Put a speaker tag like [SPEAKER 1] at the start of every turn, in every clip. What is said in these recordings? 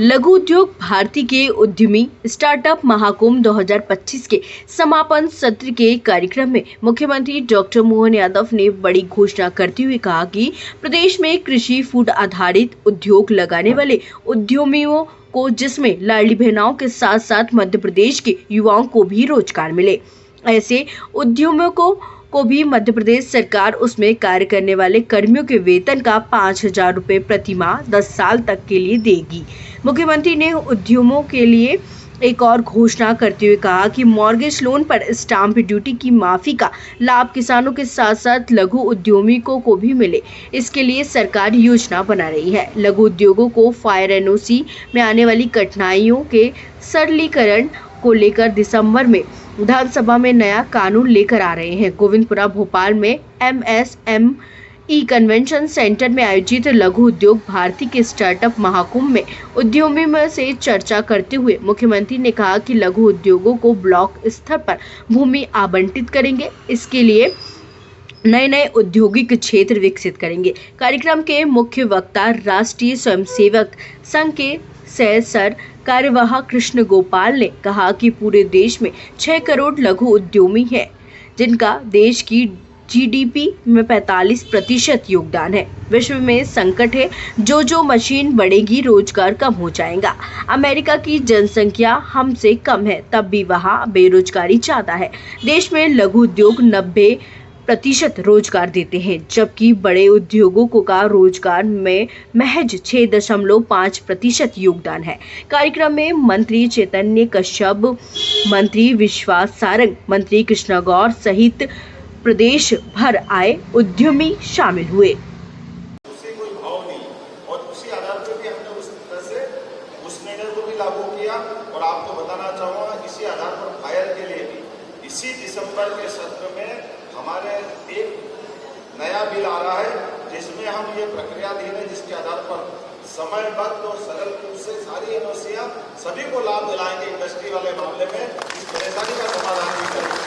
[SPEAKER 1] लघु उद्योग भारती के उद्यमी स्टार्टअप महाकुंभ 2025 के समापन सत्र के कार्यक्रम में मुख्यमंत्री डॉक्टर मोहन यादव ने बड़ी घोषणा करते हुए कहा कि प्रदेश में कृषि फूड आधारित उद्योग लगाने वाले उद्यमियों को, जिसमें लाडली बहनाओं के साथ साथ मध्य प्रदेश के युवाओं को भी रोजगार मिले। ऐसे उद्यमियों को भी मध्य प्रदेश सरकार उसमें कार्य करने वाले कर्मियों के वेतन का 5,000 रुपए प्रति माह 10 साल तक के लिए देगी। मुख्यमंत्री ने उद्यमियों के लिए एक और घोषणा करते हुए कहा कि मॉर्गेज लोन पर स्टाम्प ड्यूटी की माफी का लाभ किसानों के साथ साथ लघु उद्यमियों को भी मिले। इसके लिए सरकार योजना बना रही है। लघु उद्योगों को फायर एनओसी में आने वाली कठिनाइयों के सरलीकरण को लेकर दिसंबर में विधानसभा में नया कानून लेकर आ रहे हैं। गोविंदपुरा भोपाल में MSME कन्वेंशन सेंटर में आयोजित लघु उद्योग भारती के स्टार्टअप महाकुंभ में उद्यमियों से चर्चा करते हुए मुख्यमंत्री ने कहा कि लघु उद्योगों को ब्लॉक स्तर पर भूमि आवंटित करेंगे। इसके लिए नए औद्योगिक क्षेत्र विकसित करेंगे। कार्यक्रम के मुख्य वक्ता राष्ट्रीय स्वयंसेवक संघ के सर कार्यवाहक कृष्ण गोपाल ने कहा कि पूरे देश में 6 करोड़ लघु उद्यमी हैं, जिनका देश की GDP में 45% योगदान है। विश्व में संकट है, जो मशीन बढ़ेगी रोजगार कम हो जाएगा। अमेरिका की जनसंख्या हमसे कम है, तब भी वहाँ बेरोजगारी ज्यादा है। देश में लघु उद्योग 90% रोजगार देते हैं, जबकि बड़े उद्योगों का रोजगार में महज 6.5% योगदान है। कार्यक्रम में मंत्री चैतन्य कश्यप, मंत्री विश्वास सारंग, मंत्री कृष्णा गौर सहित प्रदेश भर आए उद्यमी शामिल हुए।
[SPEAKER 2] उसे कोई भाव नहीं और उसी आधार पर भी हमने उस तरह से उस निर्णय को भी लागू किया। और आपको बताना चाहूँगा, इसी आधार पर फायर के लिए भी इसी दिसंबर के सत्र में हमारे एक नया बिल आ रहा है, जिसमें हम ये प्रक्रियाधीन है, जिसके आधार पर समयबद्ध और सरल रूप से सारी एनओसियां सभी को लाभ दिलाएंगे। इंडस्ट्री वाले मामले में इस परेशानी का समाधान भी करेंगे,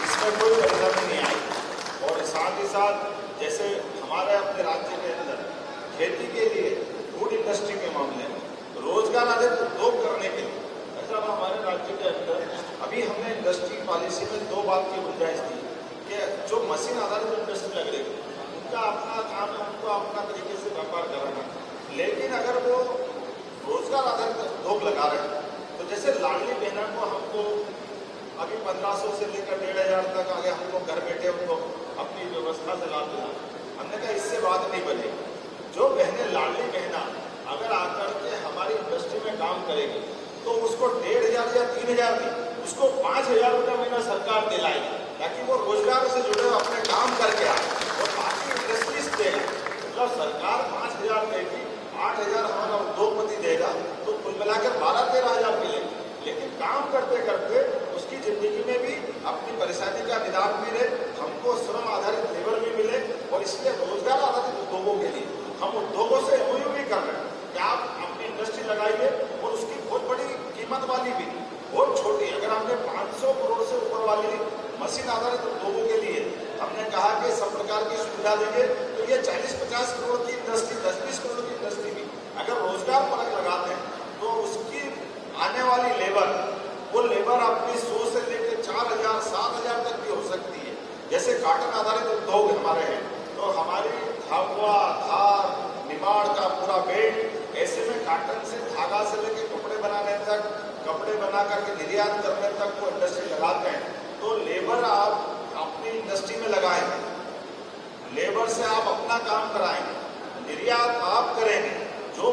[SPEAKER 2] इसमें कोई परेशानी नहीं आएगी। और साथ ही साथ जैसे हमारे अपने राज्य के अंदर खेती के लिए फूड इंडस्ट्री के मामले में रोजगार आधारित उद्योग करने के लिए ऐसा हमारे राज्य के अंदर अभी हमने इंडस्ट्री पॉलिसी में 2 बात की गुंजाइश दी कि जो मशीन आधारित इंडस्ट्री लग रही है उनका अपना काम है, उनको अपना तरीके से व्यापार कराना। लेकिन अगर वो रोजगार आधारित उद्योग लगा रहे हैं तो जैसे लाडली बहना को हमको अभी 1500 से लेकर 1,500 तक आगे हमको घर बैठे उनको अपनी व्यवस्था से लाभ देना, हमने कहा इससे बात नहीं बनेगी। जो बहनें लाडली बहना अगर आकर के हमारी इंडस्ट्री में काम करेगी तो उसको 1,500 या 3,000 नहीं, उसको 5,000 रुपये महीना सरकार दिलाएगी, ताकि वो रोजगार से जुड़े अपने काम करके आए और बाकी इंडस्ट्रीज देगा। मतलब सरकार 5,000 देगी, 8,000 हमारा उद्योगपति देगा, तो कुल मिलाकर 12-13,000 मिलेंगे। लेकिन काम करते करते उसकी जिंदगी में भी अपनी परेशानी का निदान मिले, हमको श्रम आधारित लेबर भी मिले। और इसलिए रोजगार आधारित उद्योगों के लिए हम उद्योगों से MOU भी कर रहे हैं कि आप अपनी इंडस्ट्री लगाइए और उसकी बहुत बड़ी कीमत वाली भी, बहुत छोटी, अगर हमने 500 करोड़ से ऊपर वाली मशीन आधारित उद्योगों के लिए हमने कहा कि सब प्रकार की सुविधा देंगे, तो ये 40-50 करोड़ की इंडस्ट्री, 10-20 करोड़ की इंडस्ट्री भी अगर रोजगार परक लगाते हैं तो उसकी आने वाली लेबर, वो लेबर अपनी 100 से लेकर 4,000, 7,000 तक भी हो सकती है। जैसे कॉटन आधारित उद्योग हमारे हैं, तो हमारी धागा, धार, निमाड़ का पूरा बेल्ट, ऐसे में कॉटन से धागा से लेकर कपड़े बनाने तक, कपड़े बना करके निर्यात करने तक वो इंडस्ट्री लगाते हैं। तो लेबर आप अपनी इंडस्ट्री में लगाएंगे, लेबर से आप अपना काम कराएंगे, निर्यात आप करेंगे, जो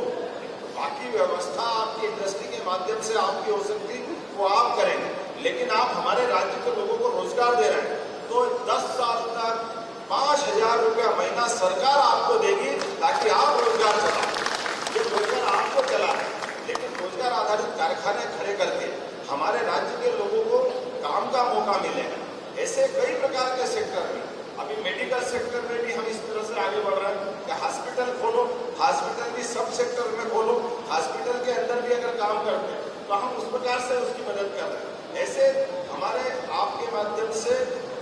[SPEAKER 2] बाकी व्यवस्था आपकी इंडस्ट्री के माध्यम से आपकी हो सकती वो आप करेंगे। लेकिन आप हमारे राज्य के लोगों को रोजगार दे रहे हैं, तो 10 साल तक 5,000 रुपया महीना सरकार आपको देगी, ताकि आप रोजगार चलाएं। ये रोजगार आपको चला है, लेकिन रोजगार आधारित कारखाने खड़े करके हमारे राज्य के लोगों को काम का मौका मिलेगा। ऐसे कई प्रकार के सेक्टर में, अभी मेडिकल सेक्टर में भी हम इस तरह से आगे बढ़ रहे हैं कि हॉस्पिटल खोलो, हॉस्पिटल भी सब सेक्टर में खोलो, हॉस्पिटल के अंदर भी अगर काम करते हैं तो हम उस प्रकार से उसकी मदद कर रहे हैं। ऐसे हमारे आपके माध्यम से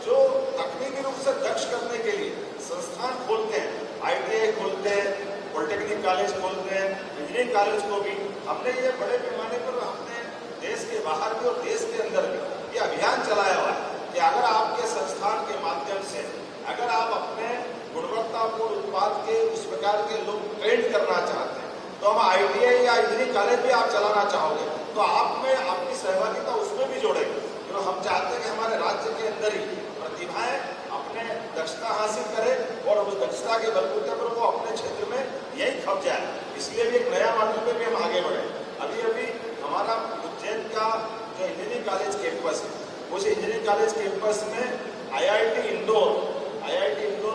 [SPEAKER 2] जो तकनीकी रूप से दक्ष करने के लिए संस्थान खोलते हैं, ITI खोलते हैं, पॉलिटेक्निक कॉलेज खोलते हैं, इंजीनियरिंग कॉलेज को भी हमने ये बड़े पैमाने पर अपने देश के बाहर भी और देश के अंदर भी ये अभियान चलाया हुआ है कि अगर आपके संस्थान के माध्यम से अगर आप अपने गुणवत्तापूर्ण उत्पाद के उस प्रकार के लोग ट्रेंड करना चाहते हैं तो हम ITI या इंजीनियरिंग कॉलेज भी आप चलाना चाहोगे तो आप में आपकी सहभागिता उसमें भी जोड़ेंगे। तो हम चाहते हैं कि हमारे राज्य के अंदर ही प्रतिभाएं अपने दक्षता हासिल करें और उस दक्षता के बलबूते पर वो अपने क्षेत्र में यही खप जाए। इसलिए भी एक नया मॉडल पे भी हम आगे बढ़े। अभी अभी हमारा उज्जैन का जो इंजीनियरिंग कॉलेज कैंपस है उस इंजीनियरिंग कॉलेज कैंपस में IIT इंदौर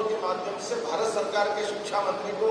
[SPEAKER 2] के माध्यम से भारत सरकार के शिक्षा मंत्री को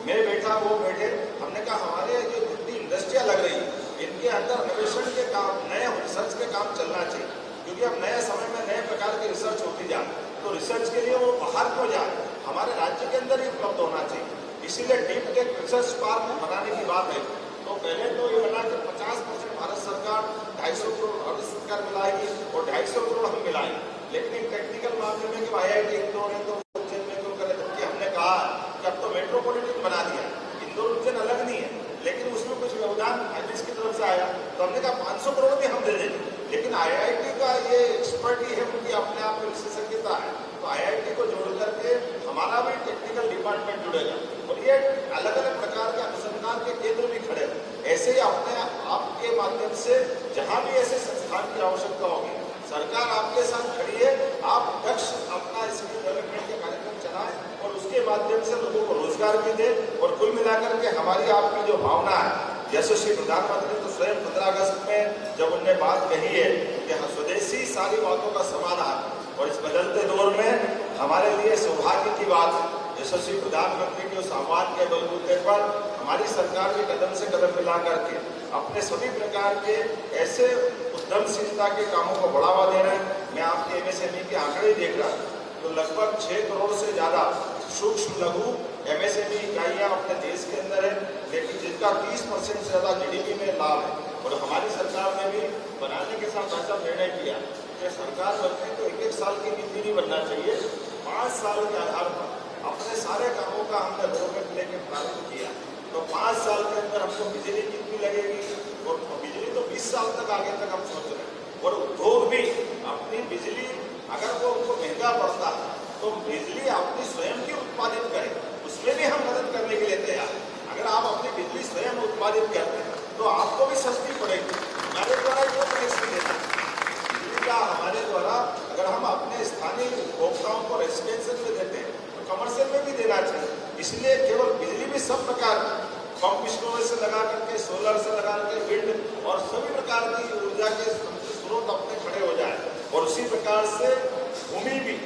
[SPEAKER 2] मैं बैठा वो बैठे, हमने कहा हमारे जो जितनी इंडस्ट्रियाँ लग रही इनके अंदर अन्वेषण के काम नए रिसर्च के काम चलना चाहिए क्योंकि अब नए समय में नए प्रकार की रिसर्च होती जाए तो रिसर्च के लिए वो बाहर क्यों जाए, हमारे राज्य के अंदर ही उपलब्ध होना चाहिए। इसीलिए डीप टेक रिसर्च पार्क बनाने की बात है। तो पहले तो ये बना कि 50% भारत सरकार 250 करोड़ भारत सरकार मिलाएगी और 250 करोड़ हम मिलाएंगे, लेकिन टेक्निकल मामले में कि IIT इंदौर है तो उज्जैन में क्यों करें, जबकि हमने कहा कि अब तो मेट्रोपॉलिटन बना दिया, इंदौर उज्जैन अलग नहीं है, लेकिन उसमें कुछ व्यवधान फाइनेंस की तरफ से आया तो हमने कहा 500 करोड़ भी हम दे देंगे, लेकिन IIT का ये एक्सपर्ट ही है, उनकी अपने आप में विशेषज्ञता है तो IIT को जोड़ करके हमारा भी टेक्निकल डिपार्टमेंट जुड़ेगा और ये अलग अलग प्रकार के अनुसंधान के केंद्र भी खड़े हैं। ऐसे ही अपने आपके माध्यम से जहाँ भी ऐसे संस्थान की आवश्यकता होगी सरकार आपके साथ खड़ी है, आप दक्ष अपना स्किल डेवलपमेंट के कार्यक्रम चलाएं और उसके माध्यम से लोगों को रोजगार भी दे। और कुल मिलाकर के हमारी आपकी जो भावना है, यशस्वी प्रधानमंत्री तो स्वयं 15 अगस्त में जब उनने बात कही है कि स्वदेशी सारी बातों का समाधान, और इस बदलते दौर में हमारे लिए सौभाग्य की बात है यशस्वी प्रधानमंत्री के उस आह्वान के बलबूते पर हमारी सरकार भी कदम से कदम मिला करके अपने सभी प्रकार के ऐसे उद्यमशीलता के कामों को बढ़ावा दे रहे हैं। मैं आपके MSME के आंकड़े देख रहा तो लगभग 6 करोड़ से ज़्यादा सूक्ष्म लघु MSME इकाइयाँ अपने देश के अंदर है, लेकिन जिनका 30% से ज़्यादा GDP में लाभ है। और हमारी सरकार ने भी बनाने के साथ ऐसा निर्णय किया कि सरकार बनने तो 1-1 साल की नीति नहीं बनना चाहिए, 5 साल के आधार पर अपने सारे कामों का हमने रोडमैप लेके प्रारंभ किया। तो 5 साल के अंदर हमको बिजली कितनी लगेगी और बिजली तो 20 साल तक आगे तक हम सोच रहे हैं। और उद्योग भी अपनी बिजली अगर वो उनको महंगा पड़ता है तो बिजली अपनी स्वयं की उत्पादित करें, उसमें भी हम मदद करने के लिए तैयार। अगर आप अपनी बिजली स्वयं उत्पादित करते हैं तो आपको भी सस्ती पड़ेगी। हमारे द्वारा जो टैक्स भी देना बिजली का हमारे द्वारा अगर हम अपने स्थानीय उपभोक्ताओं को रेजिडेंशियल में देते हैं तो कमर्शियल में भी देना चाहिए। इसलिए केवल बिजली भी सब प्रकार पंप स्टोरेज से लगा करके सोलर से लगा करके विंड और सभी प्रकार की ऊर्जा के स्रोत अपने खड़े हो जाए। और उसी प्रकार से भूमि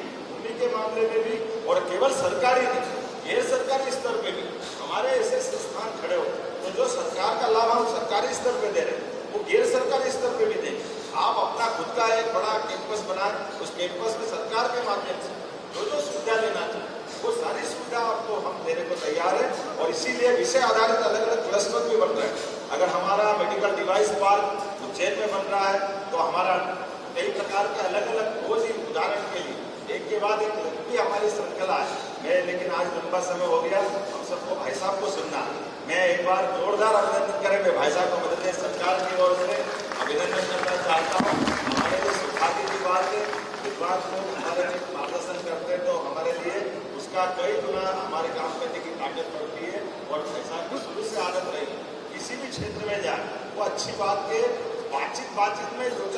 [SPEAKER 2] के मामले में भी और केवल सरकारी नहीं गैर सरकारी स्तर पे भी हमारे ऐसे संस्थान खड़े हो तो जो सरकार का लाभ हम सरकारी स्तर पे दे रहे हैं वो गैर सरकारी स्तर पे भी देंगे। आप अपना खुद का एक बड़ा कैंपस बनाए, उस कैंपस में सरकार के माध्यम से जो सुविधा लेना चाहिए वो सारी सुविधा आपको हम देने को तैयार है। और इसीलिए विषय आधारित अलग अलग क्लस्टर भी बन रहे हैं। अगर हमारा मेडिकल डिवाइस पार्क उज्जैन में बन रहा है तो हमारा कई प्रकार के अलग अलग रोज ही उदाहरण के लिए एक के बाद एक लंबी हमारी श्रृंखला है। लेकिन आज लंबा समय हो गया, हम सबको भाई साहब को सुनना। मैं एक बार जोरदार अभिनंदन करें, मैं भाई साहब को मदद प्रदेश सरकार की ओर से अभिनंदन करना चाहता हूँ। हमारे लिए सौभाग्य की बात है, विद्वान लोग हमारे मार्गदर्शन करते हैं तो हमारे लिए उसका कई गुना हमारे काम करने की ताकत बढ़ती है। और भाई साहब की शुरू से आदत रही किसी भी क्षेत्र में जाए वो अच्छी बात के बातचीत में दो चार